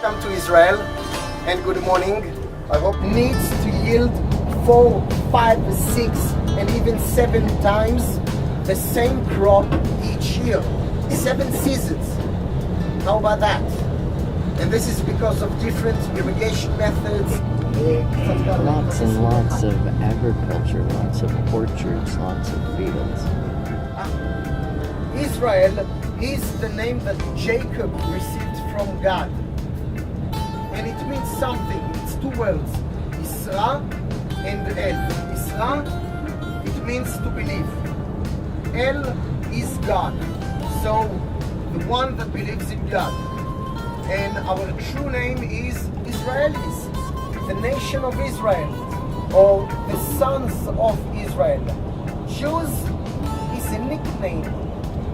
Welcome to Israel and good morning. I hope needs to yield 4, 5, 6 and even 7 times the same crop each year. 7 seasons. How about that? And this is because of different irrigation methods. Lots and lots of agriculture, lots of orchards, lots of fields. Israel is the name that Jacob received from God. And it means something. It's 2 words. Isra and El. Isra, it means to believe. El is God. So, the one that believes in God. And our true name is Israelis, the nation of Israel, or the sons of Israel. Jews is a nickname.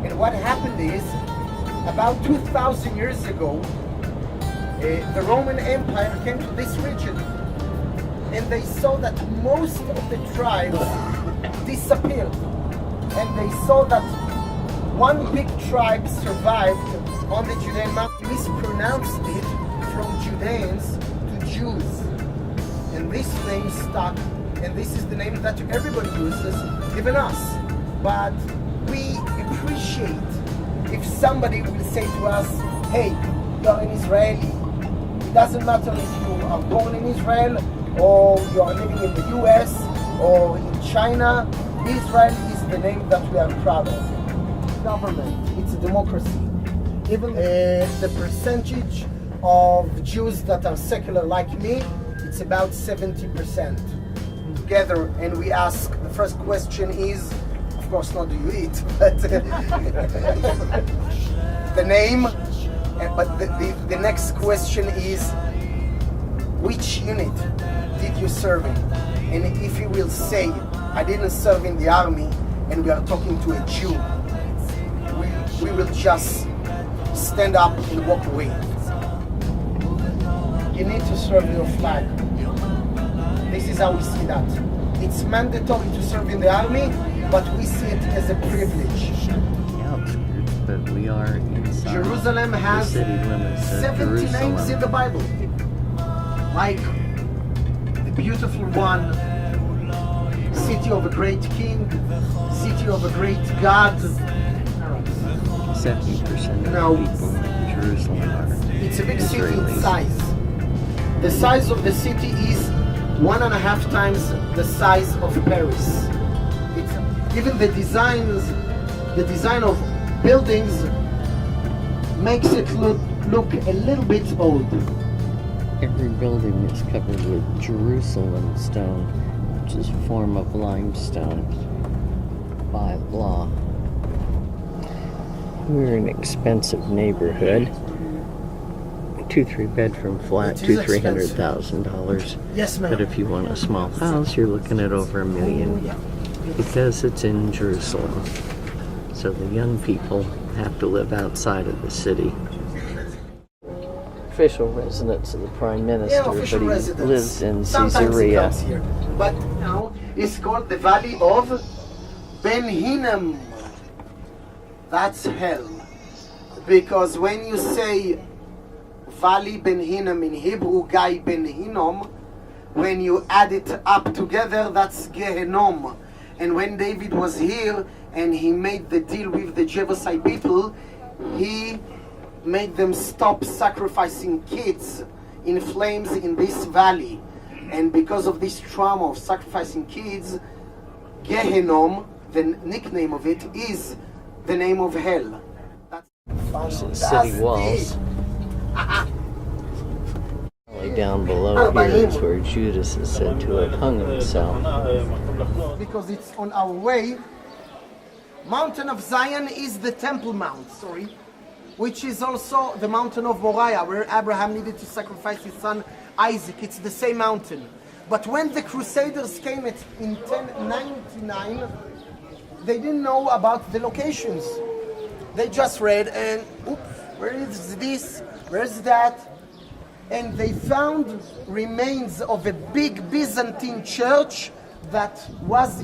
And what happened is, about 2,000 years ago, the Roman Empire came to this region. And they saw that most of the tribes disappeared. And they saw that one big tribe survived on the Judean mountain, mispronounced it from Judeans to Jews. And this name stuck, and this is the name that everybody uses, even us. But we appreciate if somebody will say to us, hey, you're an Israeli. It doesn't matter if you are born in Israel, or you are living in the US, or in China. Israel is the name that we are proud of. Government, it's a democracy. Even the percentage of Jews that are secular like me, it's about 70% together. And we ask, the first question is, of course not do you eat, but the name. But the next question is, which unit did you serve in? And if you will say, I didn't serve in the army, and we are talking to a Jew, we will just stand up and walk away. You need to serve your flag. This is how we see that. It's mandatory to serve in the army, but we see it as a privilege. Outskirts, but we are inside. Jerusalem has the city limits of 70 Jerusalem. names in the Bible. Like the beautiful one, city of a great king, city of a great God. 70% of No. the people in Jerusalem are It's a big city in Israelis. size. The size of the city is 1.5 times the size of Paris. It's, even the design of buildings makes it look a little bit old. Every building is covered with Jerusalem stone, which is a form of limestone by law. We're in an expensive neighborhood. 2-3 bedroom flat, It is $200,000-$300,000. Yes, ma'am. But if you want a small house, you're looking at over $1 million, because it's in Jerusalem. So the young people have to live outside of the city. Official residence of the Prime Minister, Yeah, official but he residence. lives in Sometimes he Caesarea. comes here. But now it's called the Valley of Ben Hinnom. That's hell. Because when you say Valley Ben Hinnom in Hebrew, Guy Ben Hinnom, when you add it up together, that's Gehenom. And when David was here and he made the deal with the Jebusite people, he made them stop sacrificing kids in flames in this valley. And because of this trauma of sacrificing kids, Gehenom, the nickname of it, is the name of hell. That's City walls. Down below here is where Judas is said to have hung himself. Because it's on our way. Mountain of Zion is the Temple Mount, which is also the mountain of Moriah, where Abraham needed to sacrifice his son Isaac. It's the same mountain. But when the Crusaders came in 1099, they didn't know about the locations. They just read and, oops, where is this? Where's that? And they found remains of a big Byzantine church that was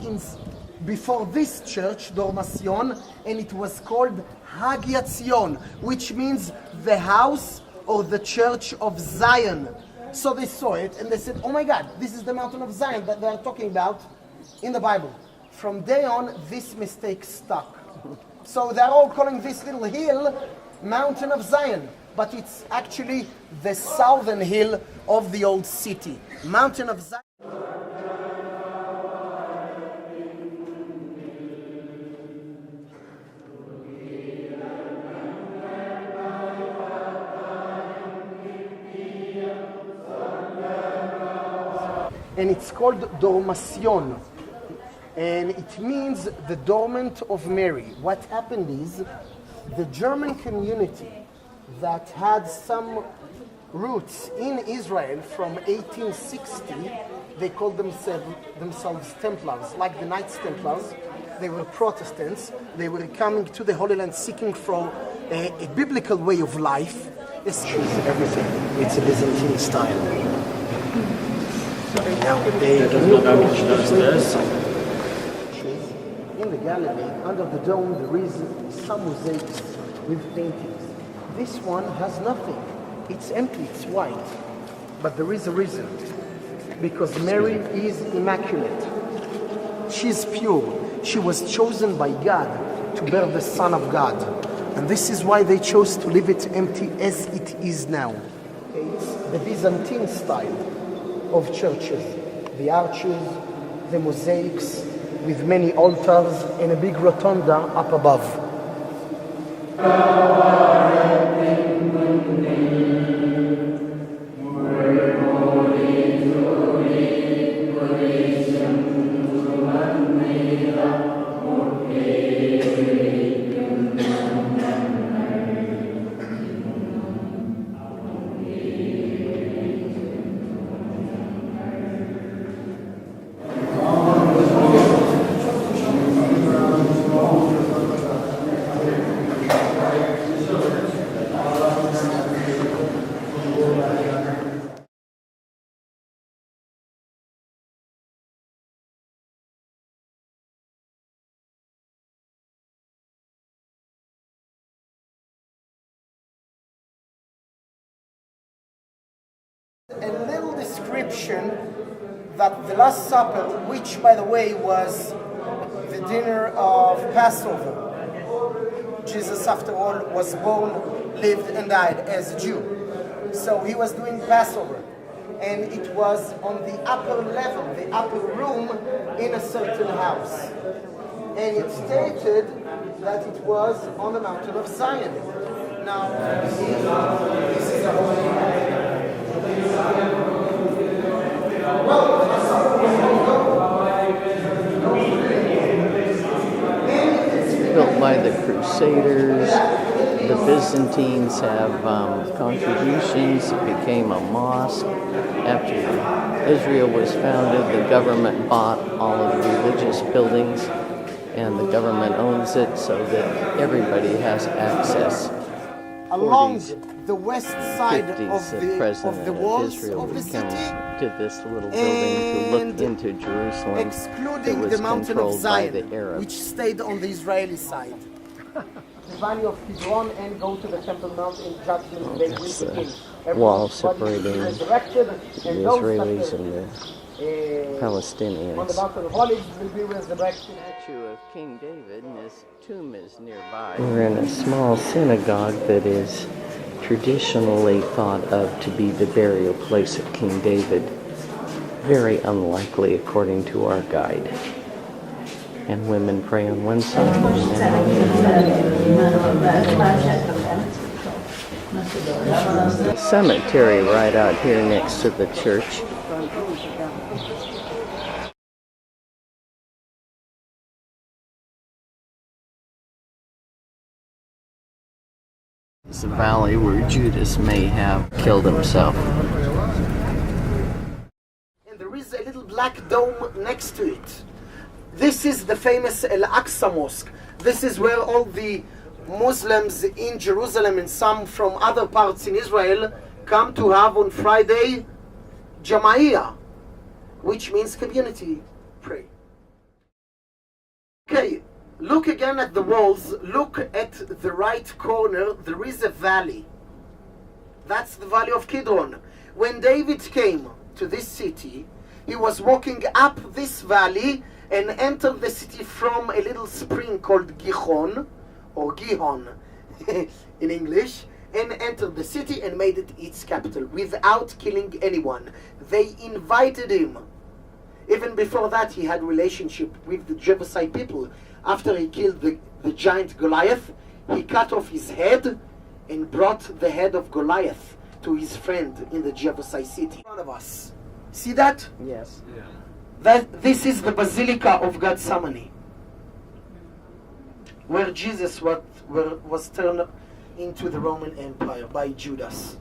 before this church, Dormasion, and it was called Hagia Zion, which means the house or the Church of Zion. So they saw it and they said, oh my God, this is the mountain of Zion that they are talking about in the Bible. From day on, this mistake stuck. So they're all calling this little hill Mountain of Zion, but it's actually the southern hill of the old city. Mountain of Zion. And it's called Dormacion, and it means the dormant of Mary. What happened is the German community that had some roots in Israel from 1860, they called themselves Templars, like the Knights Templars. They were Protestants. They were coming to the Holy Land seeking for a biblical way of life. It's everything. It's a Byzantine style. Now they in the gallery, under the dome, there is some mosaics with paintings. This one has nothing. It's empty, it's white. But there is a reason. Because Mary is immaculate. She's pure. She was chosen by God to bear the Son of God. And this is why they chose to leave it empty as it is now. It's the Byzantine style of churches. The arches, the mosaics, with many altars and a big rotunda up above. A little description that the Last Supper, which by the way was the dinner of Passover, Jesus after all was born, lived and died as a Jew. So he was doing Passover, and it was on the upper level, the upper room in a certain house. And it stated that it was on the mountain of Zion. Now, this is a whole built by the Crusaders. The Byzantines have contributions. It became a mosque. After Israel was founded, the government bought all of the religious buildings, and the government owns it so that everybody has access. Along the west side of the walls of the city, to this little building to look into Jerusalem, excluding the mountain of Zion, which stayed on the Israeli side. The valley of Kidron, and go to the Temple Mount in Judgment Day. That's the wall separating the Israelis and the Palestinians. On the Mountain of Olives will be resurrected. The statue of King David, and his tomb is nearby. We're in a small synagogue that is traditionally thought of to be the burial place of King David. Very unlikely according to our guide. And women pray on one side and men on the other. Cemetery right out here next to the church. It's a valley where Judas may have killed himself. And there is a little black dome next to it. This is the famous Al-Aqsa Mosque. This is where all the Muslims in Jerusalem and some from other parts in Israel come to have on Friday Jama'iyah, which means community pray. Okay, look again at the walls. Look at the right corner. There is a valley. That's the valley of Kidron. When David came to this city, he was walking up this valley and entered the city from a little spring called Gihon, or Gihon in English, and entered the city and made it its capital without killing anyone. They invited him. Even before that, he had relationship with the Jebusite people. After he killed the giant Goliath, he cut off his head and brought the head of Goliath to his friend in the Jebusite city. In front of us. See that? Yes. This is the Basilica of Gethsemane, where Jesus was turned into the Roman Empire by Judas.